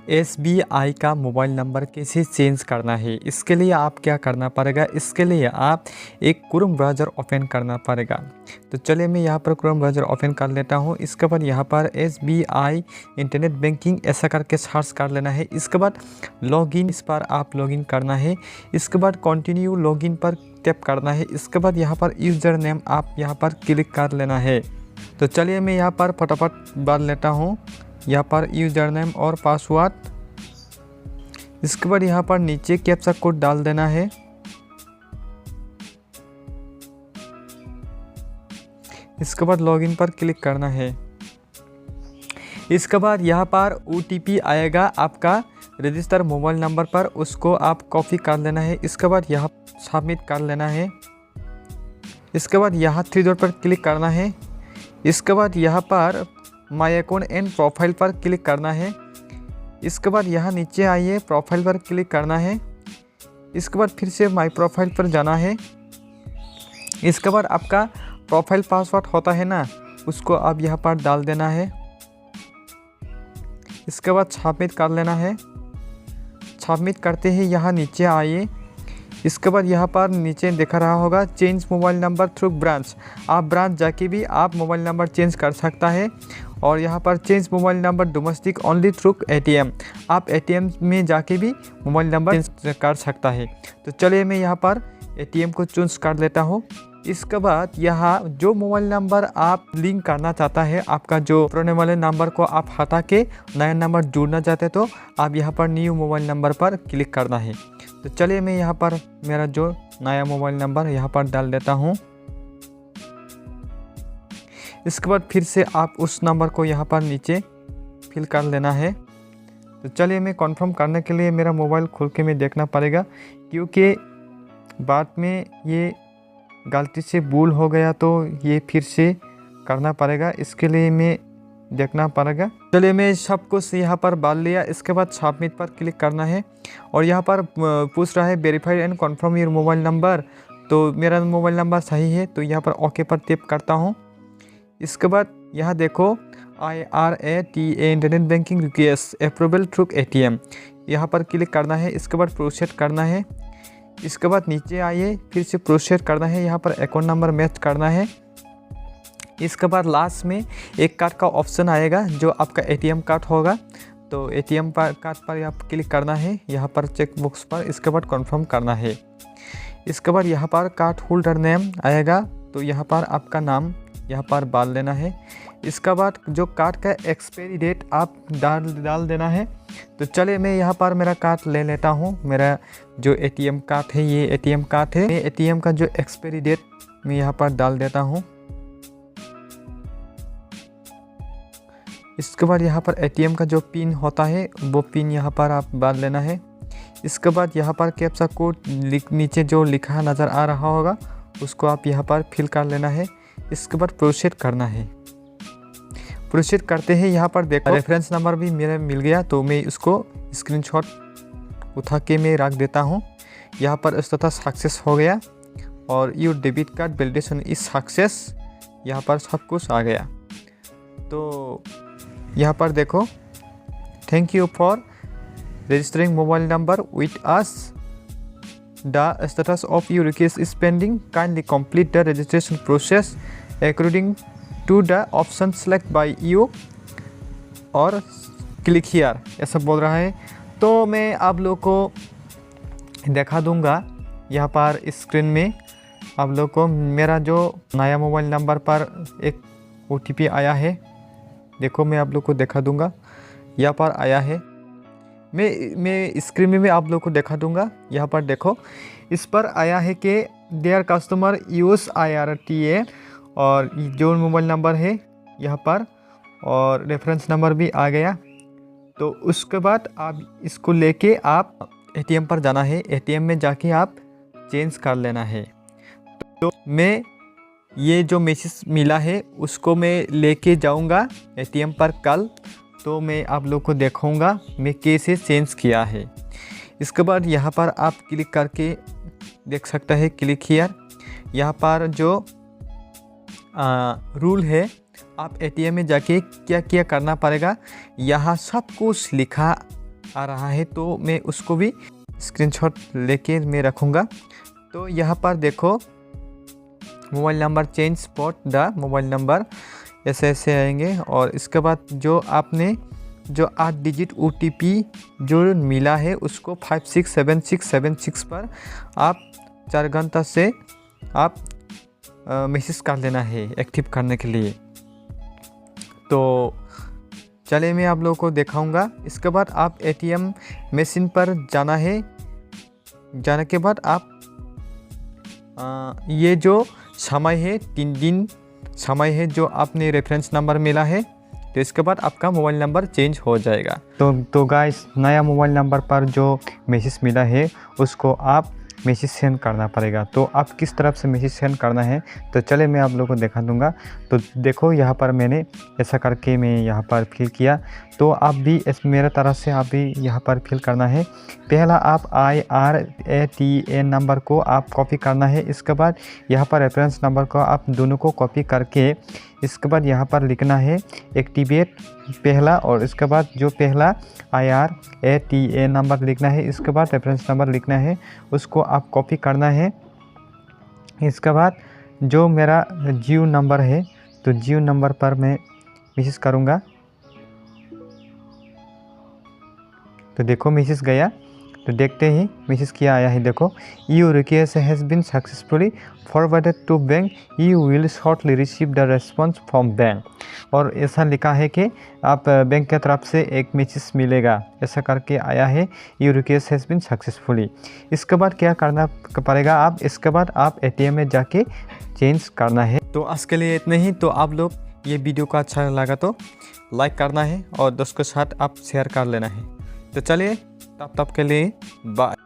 SBI का mobile number कैसे change करना है, इसके लिए आप क्या करना पड़ेगा। इसके लिए आप एक क्रोम ब्राउज़र ओपन करना पड़ेगा। तो चलिए मैं यहाँ पर क्रोम ब्राउज़र ओपन कर लेता हूँ। इसके बाद यहाँ पर SBI इंटरनेट बैंकिंग ऐसा करके सर्च कर लेना है। इसके बाद लॉगिन, इस पर आप लॉगिन करना है। इसके बाद कंटिन्यू लॉगिन पर टैप करना है। इसके बाद यहाँ पर यूज़र नेम आप यहाँ पर क्लिक कर लेना है। तो चलिए मैं यहाँ पर फटाफट डाल लेता हूँ यहाँ पर यूज़र नेम और पासवर्ड। इसके बाद यहाँ पर नीचे कैप्चा कोड डाल देना है। इसके बाद लॉगिन पर क्लिक करना है। इसके बाद यहाँ पर OTP आएगा आपका रजिस्टर मोबाइल नंबर पर, उसको आप कॉपी कर लेना है। इसके बाद यहाँ सबमिट कर लेना है। इसके बाद यहाँ 3 डॉट पर क्लिक करना है। इसके बाद यहाँ पर माय अकाउंट एंड प्रोफाइल पर क्लिक करना है। इसके बाद यहाँ नीचे आइए, प्रोफाइल पर क्लिक करना है। इसके बाद फिर से माय प्रोफाइल पर जाना है। इसके बाद आपका प्रोफाइल पासवर्ड होता है ना, उसको आप यहाँ पर डाल देना है। इसके बाद सबमिट कर लेना है। सबमिट करते ही यहाँ नीचे आइए। इसके बाद यहाँ पर नीचे दिखा रहा होगा change mobile number through branch. आप ब्रांच जाके भी आप मोबाइल नंबर चेंज कर सकता है। और यहाँ पर change mobile number domestic only through ATM, आप ATM में जाके भी मोबाइल नंबर चेंज कर सकता है। तो चलिए मैं यहाँ पर ATM को चूज कर लेता हूँ। इसके बाद यहाँ जो मोबाइल नंबर आप लिंक करना चाहता है, आपका जो पुराने वाले नंबर को आप हटा के नया नंबर जोड़ना चाहते तो आप यहाँ पर न्यू मोबाइल नंबर पर क्लिक करना है। तो चलिए मैं यहाँ पर मेरा जो नया मोबाइल नंबर यहाँ पर डाल देता हूँ। इसके बाद फिर से आप उस नंबर को यहाँ पर नीचे फिल कर लेना है। तो चलिए मैं कंफर्म करने के लिए मेरा मोबाइल खोल के मैं देखना पड़ेगा, क्योंकि बाद में ये गलती से भूल हो गया तो ये फिर से करना पड़ेगा। इसके लिए मैं देखना पड़ेगा। चलिए मैं सब कुछ यहाँ पर डाल लिया। इसके बाद सबमिट पर क्लिक करना है। और यहाँ पर पूछ रहा है verify and confirm your mobile number, तो मेरा मोबाइल नंबर सही है, तो यहाँ पर ओके पर टैप करता हूँ। इसके बाद यहाँ देखो IRATA internet banking request approval through ATM, यहाँ पर क्लिक करना है। इसके बाद प्रोसेस करना है। इसके बाद नीचे आइए, फिर से प्रोसेस करना है। यहाँ पर अकाउंट नंबर मैच करना है। इसके बाद लास्ट में एक कार्ड का ऑप्शन आएगा जो आपका ATM कार्ड होगा, तो ATM कार्ड पर आप क्लिक करना है, यहाँ पर चेक बॉक्स पर। इसके बाद कंफर्म करना है। इसके बाद यहाँ पर कार्ड होल्डर नेम आएगा, तो यहाँ पर आपका नाम यहाँ पर डाल देना है। इसके बाद जो कार्ड का एक्सपायरी डेट आप डाल देना है। तो चलिए मैं यहाँ पर मेरा कार्ड ले लेता हूँ। मेरा जो ATM कार्ड है, ये ATM कार्ड है। मैं ATM का जो एक्सपायरी डेट मैं यहाँ पर डाल देता हूँ। इसके बाद यहाँ पर ATM का जो पिन होता है वो पिन यहाँ पर आप डाल लेना है। इसके बाद यहाँ पर कैप्चा कोड नीचे जो लिखा नज़र आ रहा होगा उसको आप यहाँ पर फिल कर लेना है। इसके बाद प्रोसीड करना है। प्रोसीड करते ही यहाँ पर देखो रेफरेंस नंबर भी मेरा मिल गया, तो मैं उसको स्क्रीनशॉट उठा के मैं रख देता हूँ। यहाँ पर इस तरह सक्सेस हो गया और your debit card validation is success, यहाँ पर सब कुछ आ गया। तो यहाँ पर देखो thank you for registering mobile number with us, the status of your request is pending, kindly complete the registration process according to the option select by you और क्लिक हियर, ऐसा बोल रहा है। तो मैं आप लोग को दिखा दूंगा यहाँ पर स्क्रीन में। आप लोग को मेरा जो नया मोबाइल नंबर पर एक OTP आया है, देखो मैं आप लोग को दिखा दूंगा। यहाँ पर आया है, मैं स्क्रीन में आप लोग को दिखा दूंगा। यहाँ पर देखो इस पर आया है कि देयर कस्टमर यूज IRTA, और जो मोबाइल नंबर है यहाँ पर, और रेफरेंस नंबर भी आ गया। तो उसके बाद आप इसको लेके आप ATM पर जाना है। ATM में जाके आप चेंज कर लेना है। तो मैं ये जो मैसेज मिला है उसको मैं लेके जाऊंगा ATM पर कल, तो मैं आप लोग को दिखाऊंगा मैं कैसे चेंज किया है। इसके बाद यहाँ पर आप क्लिक करके देख सकते हैं क्लिक हियर। यहाँ पर जो रूल है, आप ATM में जाके क्या क्या करना पड़ेगा यहाँ सब कुछ लिखा आ रहा है तो मैं उसको भी स्क्रीनशॉट लेके मैं रखूँगा। तो यहाँ पर देखो mobile number change spot the mobile number ऐसे ऐसे आएंगे। और इसके बाद जो आपने जो 8 डिजिट OTP जो मिला है उसको 567676 पर आप 4 घंटा से आप मैसेज कर लेना है एक्टिव करने के लिए। तो चलिए मैं आप लोगों को दिखाऊंगा। इसके बाद आप ATM मशीन पर जाना है। जाने के बाद आप ये जो समय है 3 दिन समय है जो आपने रेफरेंस नंबर मिला है, तो इसके बाद आपका मोबाइल नंबर चेंज हो जाएगा। तो गाइस नया मोबाइल नंबर पर जो मैसेज मिला है उसको आप मैसेज सेंड करना पड़ेगा। तो आप किस तरफ से मैसेज सेंड करना है तो चले मैं आप लोगों को दिखा दूंगा। तो देखो यहाँ पर मैंने ऐसा करके मैं यहाँ पर फिल किया। तो आप भी मेरे तरह से आप भी यहाँ पर फिल करना है। पहला आप IRATA नंबर को आप कॉपी करना है। इसके बाद यहाँ पर रेफरेंस नंबर को आप दोनों को कॉपी करके इसके बाद यहाँ पर लिखना है एक्टिवेट पहला, और इसके बाद जो पहला IRATA नंबर लिखना है। इसके बाद रेफरेंस नंबर लिखना है, उसको आप कॉपी करना है। इसके बाद जो मेरा जियो नंबर है तो जियो नंबर पर मैं मैसेज करूँगा। तो देखो मैसेज गया। तो देखते ही मैसेज क्या आया है। देखो you request has been successfully forwarded to bank, you will shortly receive the response from bank. और ऐसा लिखा है कि आप बैंक की तरफ से एक मैसेज मिलेगा, ऐसा करके आया है you request has been successfully. इसके बाद क्या करना पड़ेगा आप, इसके बाद आप ATM में जाके चेंज करना है। तो आज के लिए इतना ही। तो आप लोग ये वीडियो का अच्छा लगा तो लाइक करना है और दोस्तों के साथ आप शेयर कर लेना है। तो चलिए तब के लिए बाय।